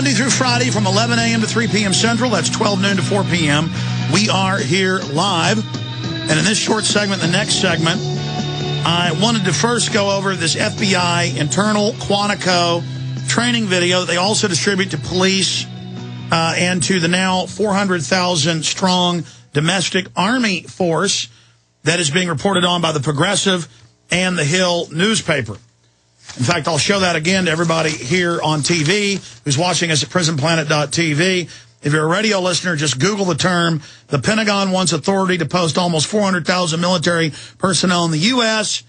Monday through Friday from 11 a.m. to 3 p.m. Central. That's 12 noon to 4 p.m. We are here live. And in this short segment, the next segment, I wanted to first go over this FBI internal Quantico training video that they also distribute to police and to the now 400,000 strong domestic army force that is being reported on by the Progressive and the Hill newspaper. In fact, I'll show that again to everybody here on TV who's watching us at prisonplanet.tv. If you're a radio listener, just Google the term, the Pentagon wants authority to post almost 400,000 military personnel in the U.S.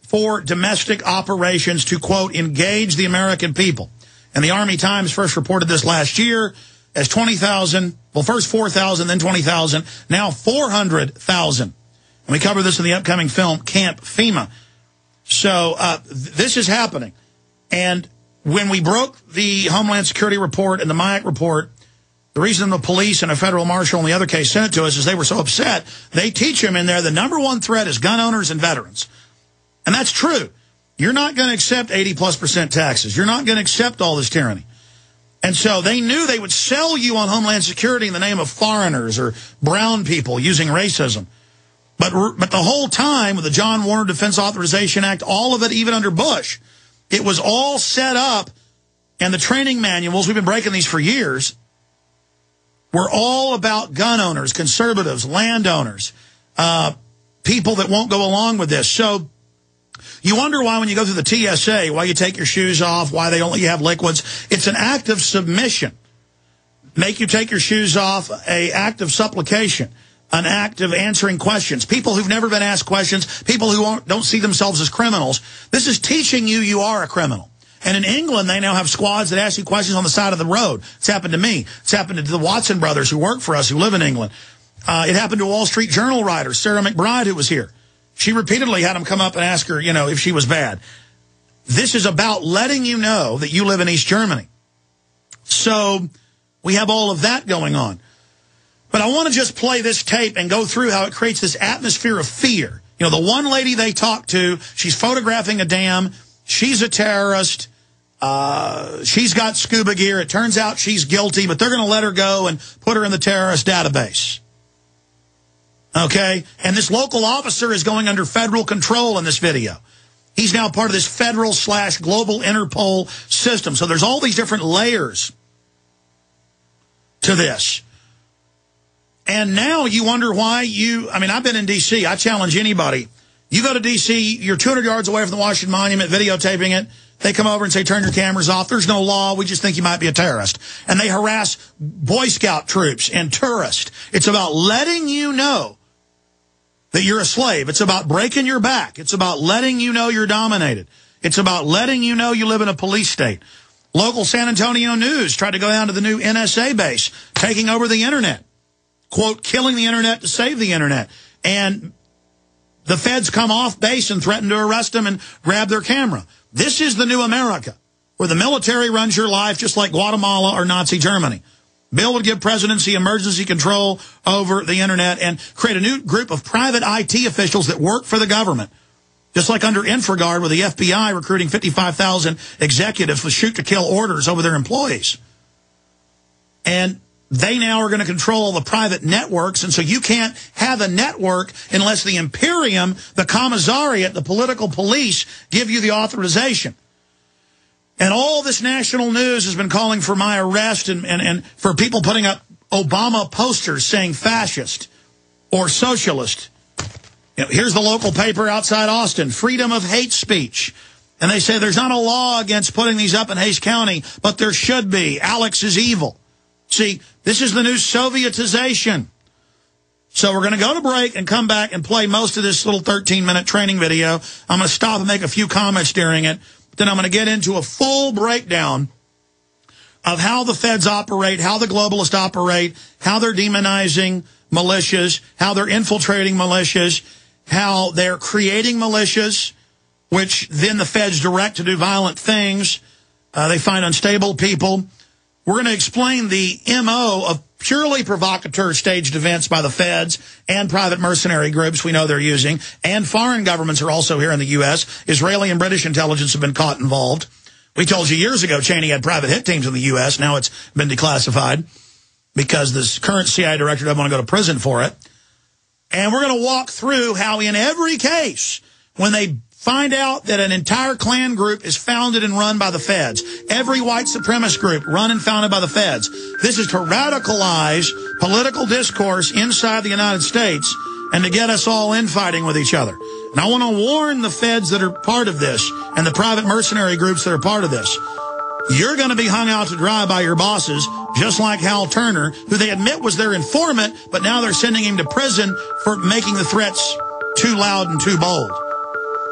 for domestic operations to, quote, engage the American people. And the Army Times first reported this last year as 20,000, well, first 4,000, then 20,000, now 400,000. And we cover this in the upcoming film, Camp FEMA. So this is happening. And when we broke the Homeland Security report and the Mayak report, the reason the police and a federal marshal in the other case sent it to us is they were so upset. They teach them in there the number one threat is gun owners and veterans. And that's true. You're not going to accept 80+% taxes. You're not going to accept all this tyranny. And so they knew they would sell you on Homeland Security in the name of foreigners or brown people using racism. But the whole time with the John Warner Defense Authorization Act, all of it, even under Bush, it was all set up, and the training manuals, we've been breaking these for years, were all about gun owners, conservatives, landowners, people that won't go along with this. So you wonder why when you go through the TSA, why you take your shoes off, why they don't let you have liquids. It's an act of submission. Make you take your shoes off, an act of supplication. An act of answering questions. People who've never been asked questions, people who don't see themselves as criminals. This is teaching you you are a criminal. And in England, they now have squads that ask you questions on the side of the road. It's happened to me. It's happened to the Watson brothers who work for us, who live in England. It happened to a Wall Street Journal writer, Sarah McBride, who was here. She repeatedly had them come up and ask her, you know, if she was bad. This is about letting you know that you live in East Germany. So we have all of that going on. But I want to just play this tape and go through how it creates this atmosphere of fear. You know, the one lady they talked to, she's photographing a dam. She's a terrorist. She's got scuba gear. It turns out she's guilty, but they're going to let her go and put her in the terrorist database. Okay? And this local officer is going under federal control in this video. He's now part of this federal/global Interpol system. So there's all these different layers to this. And now you wonder why I mean, I've been in D.C. I challenge anybody. You go to D.C., you're 200 yards away from the Washington Monument, videotaping it. They come over and say, turn your cameras off. There's no law. We just think you might be a terrorist. And they harass Boy Scout troops and tourists. It's about letting you know that you're a slave. It's about breaking your back. It's about letting you know you're dominated. It's about letting you know you live in a police state. Local San Antonio News tried to go down to the new NSA base, taking over the Internet. Quote, killing the Internet to save the Internet. And the feds come off base and threaten to arrest them and grab their camera. This is the new America, where the military runs your life just like Guatemala or Nazi Germany. Bill would give presidency emergency control over the Internet and create a new group of private IT officials that work for the government. Just like under InfraGard, with the FBI recruiting 55,000 executives with shoot-to-kill orders over their employees. And they now are going to control all the private networks, and so you can't have a network unless the Imperium, the commissariat, the political police give you the authorization. And all this national news has been calling for my arrest and for people putting up Obama posters saying fascist or socialist. You know, here's the local paper outside Austin, Freedom of Hate Speech. And they say there's not a law against putting these up in Hays County, but there should be. Alex is evil. See, this is the new Sovietization. So we're going to go to break and come back and play most of this little 13-minute training video. I'm going to stop and make a few comments during it. Then I'm going to get into a full breakdown of how the feds operate, how the globalists operate, how they're demonizing militias, how they're infiltrating militias, how they're creating militias, which then the feds direct to do violent things. They find unstable people. We're going to explain the MO of purely provocateur staged events by the feds and private mercenary groups we know they're using, and foreign governments are also here in the U.S. Israeli and British intelligence have been caught involved. We told you years ago Cheney had private hit teams in the U.S. Now it's been declassified because this current CIA director doesn't want to go to prison for it. And we're going to walk through how in every case, when they find out that an entire Klan group is founded and run by the feds, every white supremacist group run and founded by the feds, this is to radicalize political discourse inside the United States and to get us all infighting with each other. And I want to warn the feds that are part of this and the private mercenary groups that are part of this. You're going to be hung out to dry by your bosses, just like Hal Turner, who they admit was their informant, but now they're sending him to prison for making the threats too loud and too bold.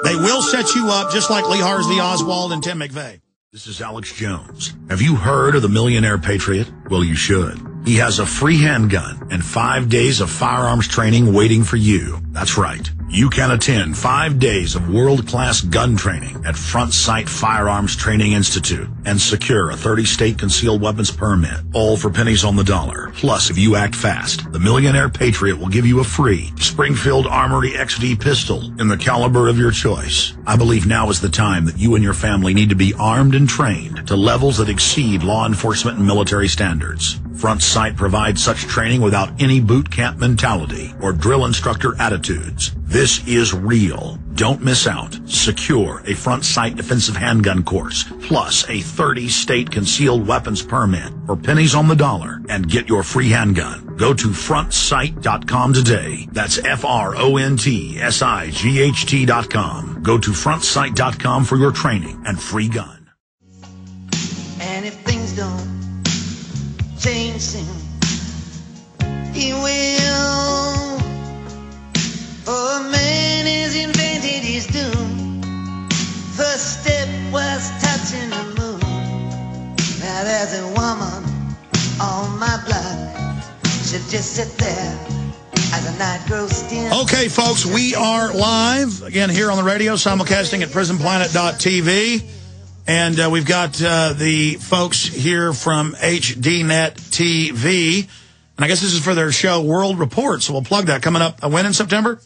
They will set you up just like Lee Harvey Oswald and Tim McVeigh. This is Alex Jones. Have you heard of the Millionaire Patriot? Well, you should. He has a free handgun and 5 days of firearms training waiting for you. That's right. You can attend 5 days of world-class gun training at Front Sight Firearms Training Institute and secure a 30-state concealed weapons permit, all for pennies on the dollar. Plus, if you act fast, the Millionaire Patriot will give you a free Springfield Armory XD pistol in the caliber of your choice. I believe now is the time that you and your family need to be armed and trained to levels that exceed law enforcement and military standards. Front Sight provides such training without any boot camp mentality or drill instructor attitudes. This is real. Don't miss out. Secure a Front Sight defensive handgun course, plus a 30-state concealed weapons permit for pennies on the dollar, and get your free handgun. Go to frontsight.com today. That's FRONTSIGHT.com. Go to frontsight.com for your training and free gun. And if things don't change soon, he will. For man has invented his doom. First step was touching the moon. Now there's a woman on my block. She'll just sit there as the night grows still. Okay, folks, we are live again here on the radio, simulcasting at prisonplanet.tv. And we've got the folks here from HDNet TV. And I guess this is for their show, World Report. So we'll plug that coming up. When in September?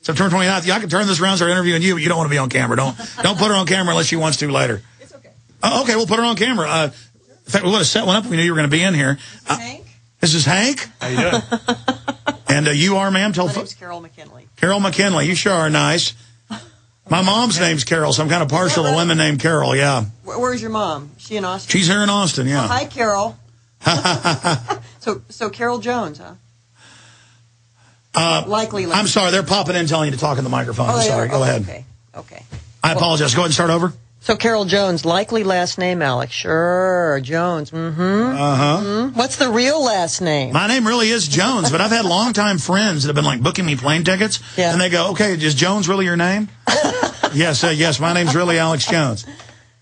September 29th. Yeah, I can turn this around, start interviewing you, but you don't want to be on camera. Don't put her on camera unless she wants to later. It's okay. Okay, we'll put her on camera. In fact, we would have set one up when we knew you were going to be in here. Hank? This is Hank. How you doing? And you are, ma'am? My name's Carol McKinley. Carol McKinley. You sure are nice. My mom's name's Carol, so I'm kind of partial to women named Carol, yeah. Where's your mom? Is she in Austin? She's here in Austin, yeah. Oh, hi, Carol. So Carol Jones, huh? Likely. I'm sorry, they're popping in telling you to talk in the microphone. I'm sorry, go ahead. Okay. I apologize. Go ahead and start over. So Carol Jones, likely last name, Alex. Sure, Jones. What's the real last name? My name really is Jones, but I've had longtime friends that have been like booking me plane tickets, and they go, okay, is Jones really your name? Yes, my name's really Alex Jones.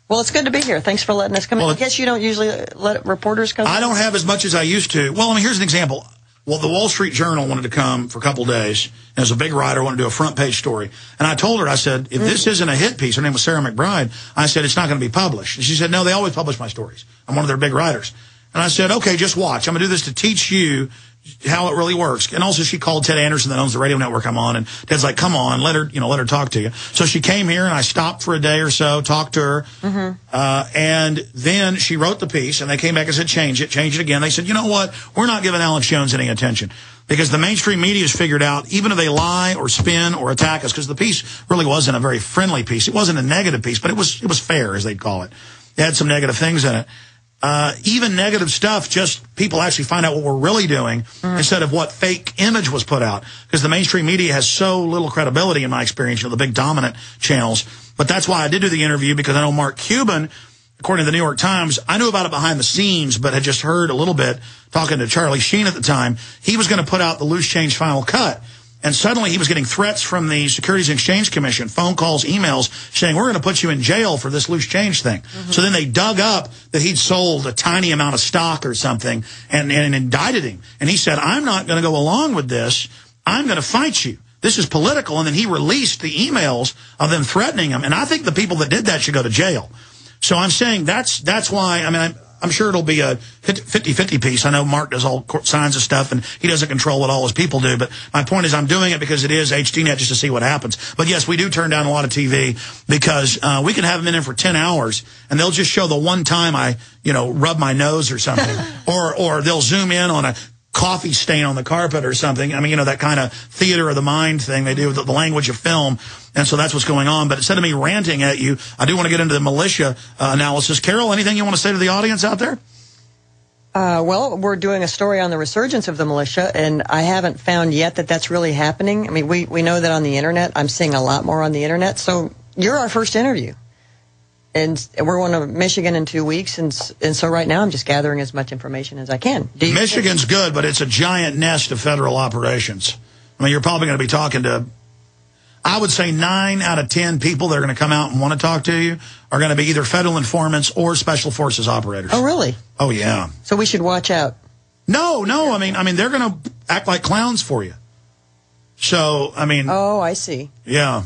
Well, it's good to be here. Thanks for letting us come in. I guess you don't usually let reporters come in? I don't have as much as I used to. Well, I mean, here's an example. Well, the Wall Street Journal wanted to come for a couple days, and as a big writer, wanted to do a front page story. And I told her, I said, if this isn't a hit piece, her name was Sarah McBride, I said, it's not going to be published. And she said, no, they always publish my stories. I'm one of their big writers. And I said, okay, just watch. I'm going to do this to teach you how it really works. And also she called Ted Anderson that owns the radio network I'm on, and Ted's like, come on, let her talk to you. So she came here, and I stopped for a day or so, talked to her, and then she wrote the piece, and they came back and said, change it again. They said, you know what, we're not giving Alex Jones any attention. Because the mainstream media has figured out, even if they lie or spin or attack us, because the piece really wasn't a very friendly piece. It wasn't a negative piece, but it was fair, as they'd call it. It had some negative things in it. Even negative stuff, just people actually find out what we're really doing instead of what fake image was put out. Because the mainstream media has so little credibility, in my experience, the big dominant channels. But that's why I did do the interview, because I know Mark Cuban, according to the New York Times, I knew about it behind the scenes, but had just heard a little bit, talking to Charlie Sheen at the time. He was going to put out the Loose Change Final Cut. And suddenly he was getting threats from the Securities and Exchange Commission, phone calls, emails, saying, we're going to put you in jail for this loose change thing. So then they dug up that he'd sold a tiny amount of stock or something and indicted him. And he said, I'm not going to go along with this. I'm going to fight you. This is political. And then he released the emails of them threatening him. And I think the people that did that should go to jail. So I'm saying that's why, I mean, I'm sure it'll be a 50-50 piece. I know Mark does all kinds of stuff, and he doesn't control what all his people do. But my point is I'm doing it because it is HDNet just to see what happens. But, yes, we do turn down a lot of TV because we can have them in for 10 hours, and they'll just show the one time I, rub my nose or something. or they'll zoom in on a coffee stain on the carpet or something. I mean, that kind of theater of the mind thing they do with the language of film. And so that's what's going on. But instead of me ranting at you, I do want to get into the militia analysis. Carol, anything you want to say to the audience out there? Well, we're doing a story on the resurgence of the militia, and I haven't found yet that that's really happening. I mean, we know that on the Internet. I'm seeing a lot more on the Internet. So you're our first interview. And we're going to Michigan in 2 weeks, and so right now I'm just gathering as much information as I can. Michigan's good, but it's a giant nest of federal operations. I mean, you're probably going to be talking to, I would say 9 out of 10 people that are going to come out and want to talk to you are going to be either federal informants or special forces operators. Oh, really? Oh, yeah. So we should watch out. No. I mean, they're going to act like clowns for you. So, I mean. Oh, I see. Yeah.